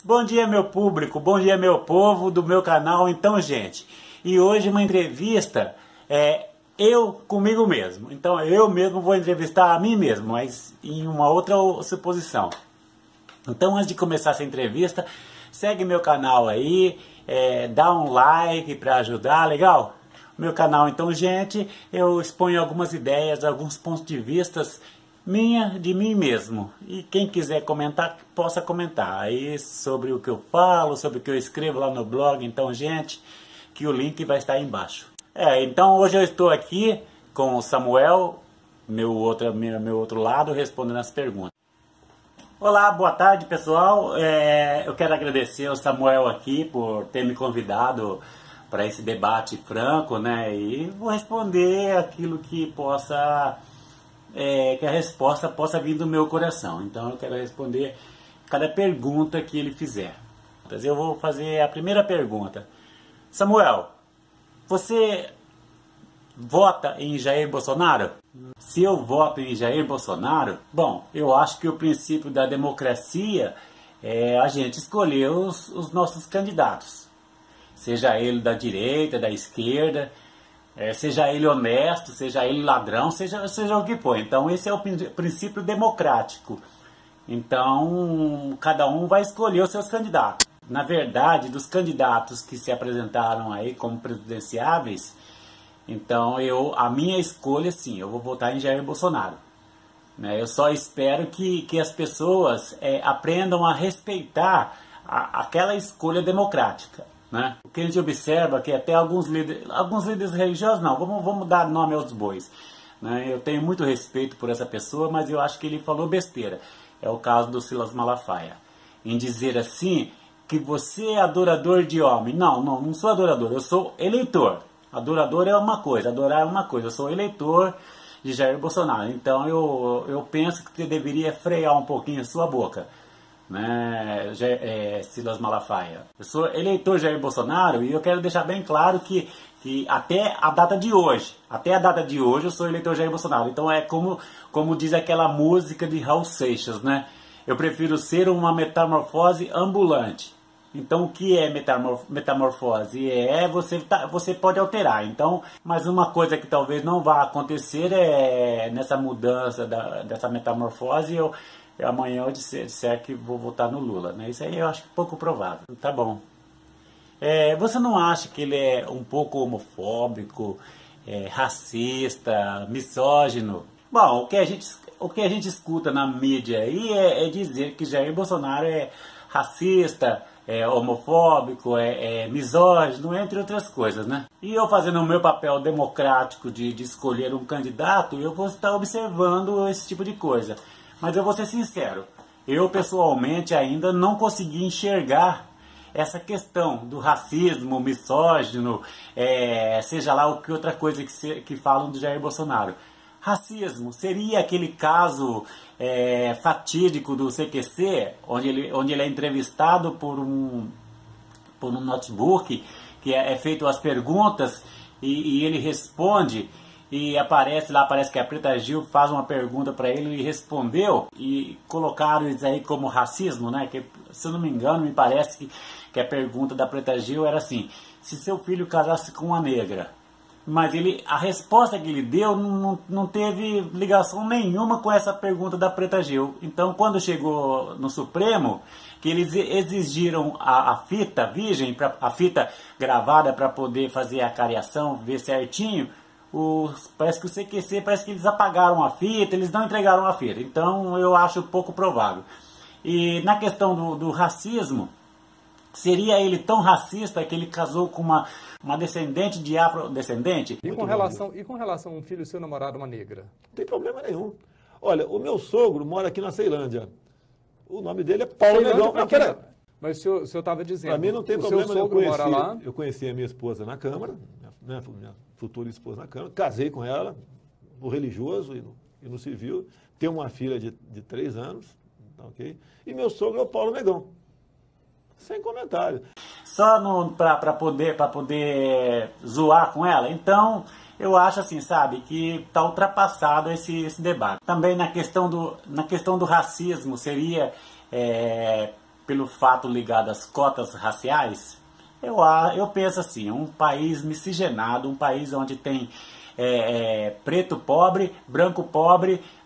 Bom dia, meu público, bom dia, meu povo do meu canal. Então, gente, e hoje uma entrevista eu comigo mesmo. Então, eu mesmo vou entrevistar a mim mesmo, mas em uma outra suposição. Então, antes de começar essa entrevista, segue meu canal aí, dá um like para ajudar, legal? Meu canal, então, gente, eu exponho algumas ideias, alguns pontos de vistas de mim mesmo. E quem quiser comentar, possa comentar aí sobre o que eu falo, sobre o que eu escrevo lá no blog. Então, gente, que o link vai estar aí embaixo. Então hoje eu estou aqui com o Samuel, meu outro lado, respondendo as perguntas. Olá, boa tarde, pessoal. Eu quero agradecer ao Samuel aqui por ter me convidado para esse debate franco, né? E vou responder aquilo que possa... que a resposta possa vir do meu coração. Então eu quero responder cada pergunta que ele fizer. Eu vou fazer a primeira pergunta. Samuel, você vota em Jair Bolsonaro? Se eu voto em Jair Bolsonaro, bom, eu acho que o princípio da democracia é a gente escolher os nossos candidatos. Seja ele da direita, da esquerda, seja ele honesto, seja ele ladrão, seja o que for. Então esse é o princípio democrático. Então cada um vai escolher os seus candidatos. Na verdade, dos candidatos que se apresentaram aí como presidenciáveis, então a minha escolha, sim, eu vou votar em Jair Bolsonaro. Eu só espero que as pessoas aprendam a respeitar aquela escolha democrática. Né? O que a gente observa é que até alguns líderes religiosos, não, vamos dar nome aos bois. Né? Eu tenho muito respeito por essa pessoa, mas eu acho que ele falou besteira. É o caso do Silas Malafaia. Em dizer assim, que você é adorador de homem. Não sou adorador, eu sou eleitor. Adorador é uma coisa, adorar é uma coisa. Eu sou eleitor de Jair Bolsonaro. Então eu penso que você deveria frear um pouquinho a sua boca. Né, Silas Malafaia. Eu sou eleitor de Jair Bolsonaro e eu quero deixar bem claro que até a data de hoje eu sou eleitor de Jair Bolsonaro. Então é como diz aquela música de Raul Seixas, né? Eu prefiro ser uma metamorfose ambulante. Então o que é metamorfose? Você pode alterar. Então, mas uma coisa que talvez não vá acontecer nessa mudança dessa metamorfose, amanhã eu disser que vou votar no Lula, né? Isso aí eu acho pouco provável. Tá bom. Você não acha que ele é um pouco homofóbico, racista, misógino? Bom, o que a gente escuta na mídia aí é dizer que Jair Bolsonaro é racista, homofóbico, misógino, entre outras coisas, né? E eu fazendo o meu papel democrático de escolher um candidato, eu vou estar observando esse tipo de coisa. Mas eu vou ser sincero, eu pessoalmente ainda não consegui enxergar essa questão do racismo, misógino, seja lá o que outra coisa que falam do Jair Bolsonaro. Racismo seria aquele caso fatídico do CQC, onde ele é entrevistado por um notebook, que é feito as perguntas e ele responde. E parece que a Preta Gil faz uma pergunta para ele e respondeu, e colocaram isso aí como racismo, né? Que, se eu não me engano, me parece que a pergunta da Preta Gil era assim: se seu filho casasse com uma negra. Mas a resposta que ele deu não teve ligação nenhuma com essa pergunta da Preta Gil. Então, quando chegou no Supremo, que eles exigiram a fita virgem, a fita gravada para poder fazer a cariação, ver certinho, parece que o CQC, parece que eles apagaram a fita, eles não entregaram a fita. Então eu acho pouco provável. E na questão do racismo, seria ele tão racista que ele casou com uma descendente de afrodescendente? E com relação a um filho seu namorado, uma negra? Não tem problema nenhum. Olha, o meu sogro mora aqui na Ceilândia. O nome dele é Paulo Negão. Mas o senhor estava dizendo... Para mim não tem problema, eu conheci a minha esposa na Câmara, minha futura esposa na Câmara, casei com ela, no religioso e no civil, tenho uma filha de 3 anos, ok? E meu sogro é o Paulo Negão. Sem comentário. Só para poder zoar com ela? Então, eu acho assim, sabe, que está ultrapassado esse debate. Também na questão do racismo, seria pelo fato ligado às cotas raciais, eu penso assim, um país miscigenado, um país onde tem preto pobre,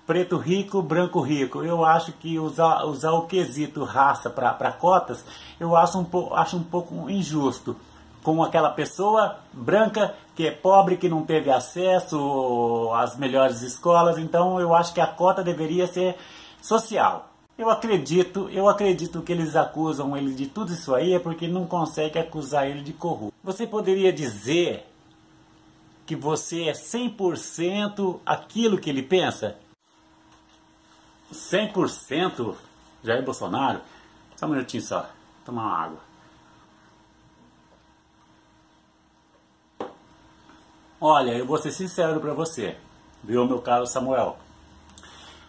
preto rico, branco rico. Eu acho que usar o quesito raça para cotas, eu acho um pouco injusto. Com aquela pessoa branca que é pobre, que não teve acesso às melhores escolas, então eu acho que a cota deveria ser social. Eu acredito que eles acusam ele de tudo isso aí é porque não consegue acusar ele de corrupto. Você poderia dizer que você é 100% aquilo que ele pensa? 100% Jair Bolsonaro? Só um minutinho só, tomar uma água. Olha, eu vou ser sincero para você, viu, meu caro Samuel?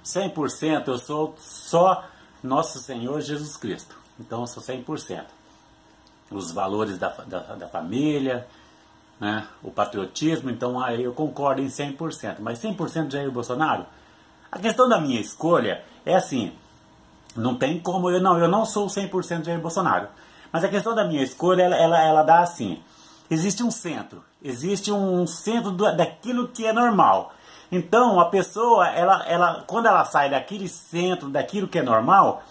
100% eu sou só Nosso Senhor Jesus Cristo. Então eu sou 100%. Os valores da família, né, o patriotismo, então aí eu concordo em 100%. Mas 100% de Jair Bolsonaro? A questão da minha escolha é assim, não tem como, eu não sou 100% de Jair Bolsonaro. Mas a questão da minha escolha, ela dá assim, existe um centro daquilo que é normal. Então a pessoa, quando ela sai daquele centro, daquilo que é normal,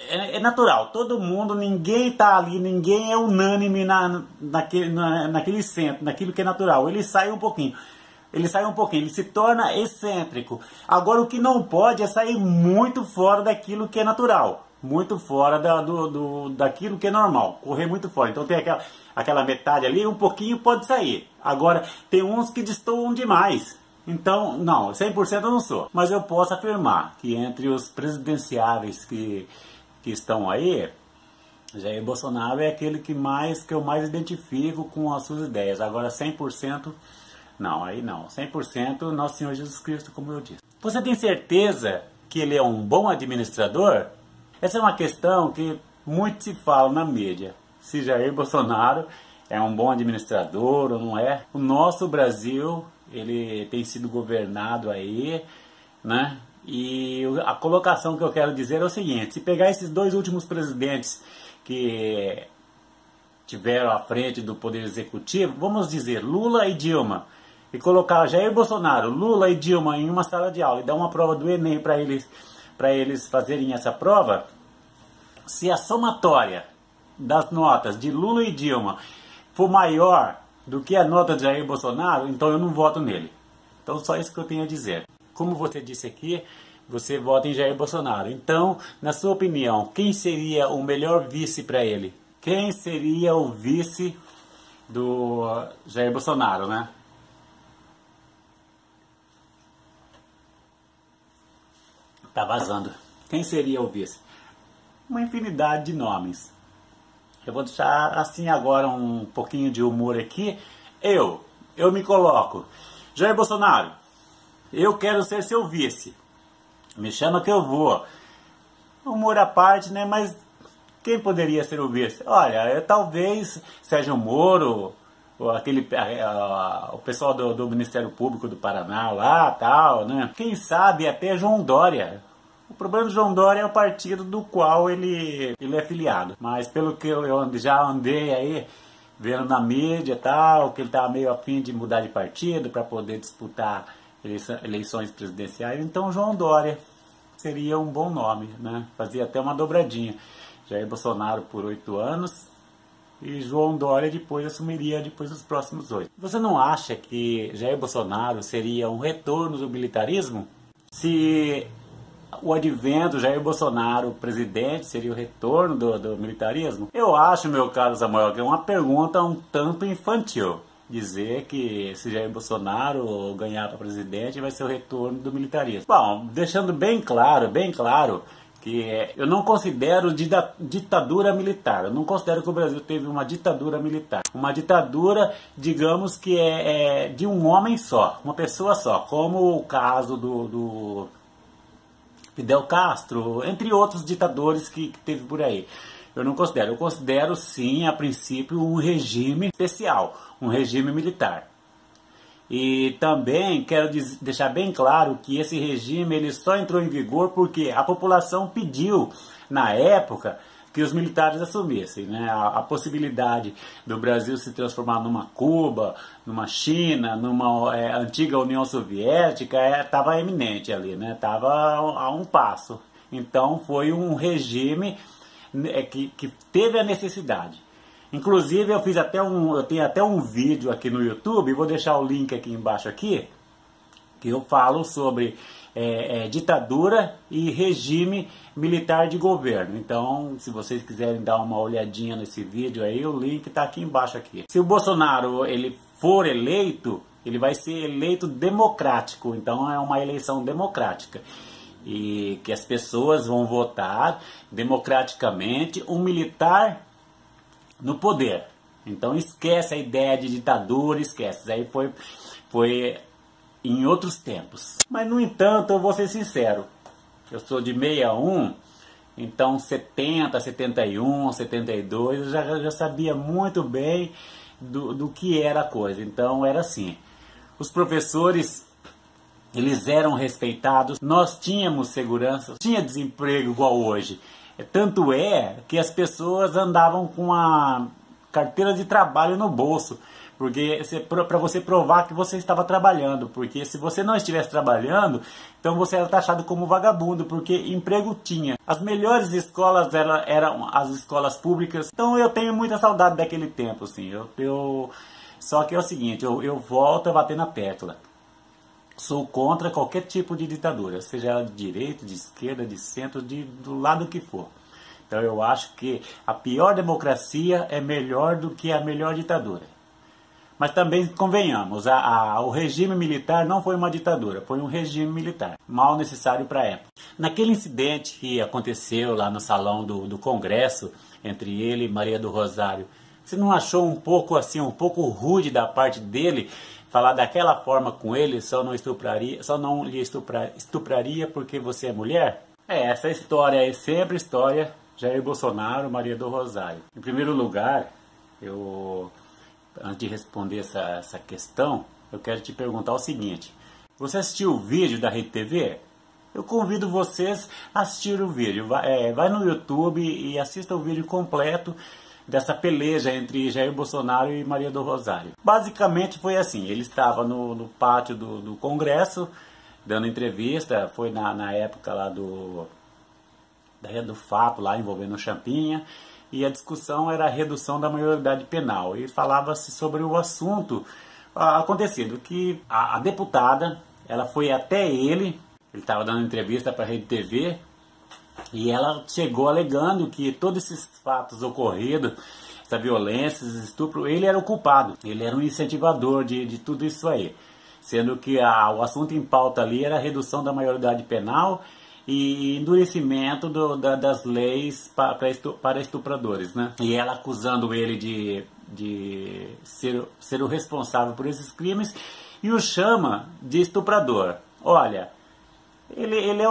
é natural. Todo mundo, ninguém está ali, ninguém é unânime naquele centro, naquilo que é natural. Ele sai um pouquinho, ele se torna excêntrico. Agora o que não pode é sair muito fora daquilo que é natural. Muito fora daquilo que é normal, correr muito fora. Então tem aquela metade ali, um pouquinho pode sair. Agora, tem uns que destoam demais. Então, não, 100% eu não sou. Mas eu posso afirmar que entre os presidenciáveis que estão aí, Jair Bolsonaro é aquele que eu mais identifico com as suas ideias. Agora, 100%, não, aí não. 100% Nosso Senhor Jesus Cristo, como eu disse. Você tem certeza que ele é um bom administrador? Essa é uma questão que muito se fala na mídia. Se Jair Bolsonaro é um bom administrador ou não é. O nosso Brasil, ele tem sido governado aí, né? E a colocação que eu quero dizer é o seguinte, se pegar esses dois últimos presidentes que tiveram à frente do Poder Executivo, vamos dizer Lula e Dilma, e colocar Jair Bolsonaro, Lula e Dilma em uma sala de aula e dar uma prova do Enem para eles fazerem essa prova, se a somatória das notas de Lula e Dilma for maior do que a nota de Jair Bolsonaro, então eu não voto nele. Então só isso que eu tenho a dizer. Como você disse aqui, você vota em Jair Bolsonaro. Então, na sua opinião, quem seria o melhor vice para ele? Quem seria o vice do Jair Bolsonaro, né? Tá vazando. Quem seria o vice? Uma infinidade de nomes. Eu vou deixar assim agora um pouquinho de humor aqui. Eu me coloco. Jair Bolsonaro, eu quero ser seu vice. Me chama que eu vou. Humor à parte, né? Mas quem poderia ser o vice? Olha, talvez Sérgio Moro, o pessoal do Ministério Público do Paraná lá, tal, né? Quem sabe até João Dória. O problema do João Dória é o partido do qual ele é filiado. Mas pelo que eu já andei aí, vendo na mídia e tal, que ele estava meio afim de mudar de partido para poder disputar eleições presidenciais. Então João Dória seria um bom nome, né? Fazia até uma dobradinha. Jair Bolsonaro por 8 anos e João Dória depois assumiria depois dos próximos 8. Você não acha que Jair Bolsonaro seria um retorno do militarismo? Se o advento Jair Bolsonaro presidente seria o retorno do militarismo? Eu acho, meu caro Samuel, que é uma pergunta um tanto infantil. Dizer que se Jair Bolsonaro ganhar para presidente vai ser o retorno do militarismo. Bom, deixando bem claro que eu não considero ditadura militar. Eu não considero que o Brasil teve uma ditadura militar. Uma ditadura, digamos que é de um homem só, uma pessoa só, como o caso do Fidel Castro, entre outros ditadores que teve por aí. Eu não considero. Eu considero, sim, a princípio, um regime especial, um regime militar. E também quero deixar bem claro que esse regime ele só entrou em vigor porque a população pediu na época, que os militares assumissem, né? A possibilidade do Brasil se transformar numa Cuba, numa China, numa antiga União Soviética, estava iminente ali, né? Estava a um passo. Então foi um regime que teve a necessidade. Inclusive eu tenho até um vídeo aqui no YouTube, vou deixar o link aqui embaixo aqui, que eu falo sobre ditadura e regime militar de governo. Então, se vocês quiserem dar uma olhadinha nesse vídeo aí, o link está aqui embaixo aqui. Se o Bolsonaro ele for eleito, ele vai ser eleito democrático, então é uma eleição democrática. E que as pessoas vão votar democraticamente um militar no poder. Então esquece a ideia de ditadura, esquece. Isso aí foi em outros tempos. Mas, no entanto, eu vou ser sincero. Eu sou de 61, então 70, 71, 72, eu já sabia muito bem do que era a coisa. Então, era assim. Os professores, eles eram respeitados. Nós tínhamos segurança, tinha desemprego igual hoje. Tanto é que as pessoas andavam com a carteira de trabalho no bolso. Porque para você provar que você estava trabalhando, porque se você não estivesse trabalhando, então você era taxado como vagabundo, porque emprego tinha. As melhores escolas eram as escolas públicas, então eu tenho muita saudade daquele tempo, assim. Só que é o seguinte, eu volto a bater na tecla. Sou contra qualquer tipo de ditadura, seja ela de direita, de esquerda, de centro, do lado que for. Então eu acho que a pior democracia é melhor do que a melhor ditadura. Mas também convenhamos, o regime militar não foi uma ditadura, foi um regime militar, mal necessário para a época. Naquele incidente que aconteceu lá no salão do Congresso, entre ele e Maria do Rosário, você não achou um pouco rude da parte dele falar daquela forma com ele, só não lhe estupraria porque você é mulher? Essa história é sempre história Jair Bolsonaro, Maria do Rosário. Em primeiro lugar, antes de responder essa questão, eu quero te perguntar o seguinte. Você assistiu o vídeo da Rede TV? Eu convido vocês a assistir o vídeo. Vai no YouTube e assista o vídeo completo dessa peleja entre Jair Bolsonaro e Maria do Rosário. Basicamente foi assim, ele estava no pátio do Congresso, dando entrevista, foi na época lá do fato lá envolvendo o Champinha, e a discussão era a redução da maioridade penal. E falava-se sobre o assunto acontecido, que a deputada, ela foi até ele estava dando entrevista para a Rede TV, e ela chegou alegando que todos esses fatos ocorridos, essa violência, esse estupro, ele era o culpado, ele era um incentivador de tudo isso aí. Sendo que o assunto em pauta ali era a redução da maioridade penal e endurecimento das leis para estupradores, né? E ela acusando ele de ser o responsável por esses crimes e o chama de estuprador. Olha, ele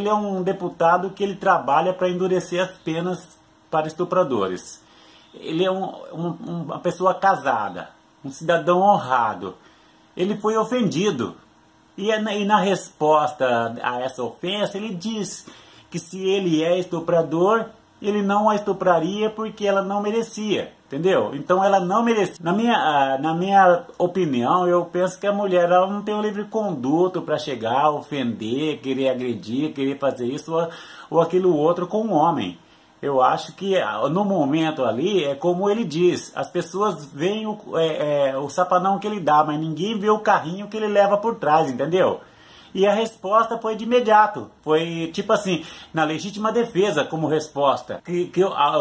é um deputado que ele trabalha para endurecer as penas para estupradores. Ele é uma pessoa casada, um cidadão honrado. Ele foi ofendido. E na resposta a essa ofensa, ele diz que se ele é estuprador, ele não a estupraria porque ela não merecia, entendeu? Então ela não merecia. Na minha opinião, eu penso que a mulher ela não tem o livre conduto para chegar, ofender, querer agredir, querer fazer isso ou aquilo outro com um homem. Eu acho que no momento ali, é como ele diz, as pessoas veem o sapanão que ele dá, mas ninguém vê o carrinho que ele leva por trás, entendeu? E a resposta foi de imediato, foi tipo assim, na legítima defesa como resposta.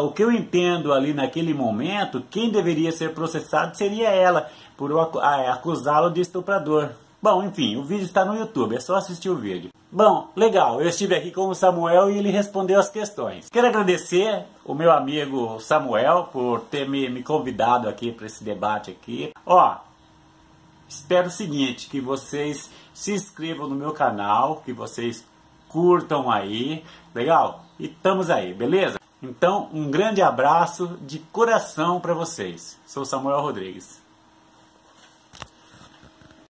O que eu entendo ali naquele momento, quem deveria ser processado seria ela, por acusá-lo de estuprador. Bom, enfim, o vídeo está no YouTube, é só assistir o vídeo. Bom, legal, eu estive aqui com o Samuel e ele respondeu as questões. Quero agradecer o meu amigo Samuel por ter me convidado aqui para esse debate aqui. Espero o seguinte, que vocês se inscrevam no meu canal, que vocês curtam aí, legal? E estamos aí, beleza? Então, um grande abraço de coração para vocês. Sou Samuel Rodrigues.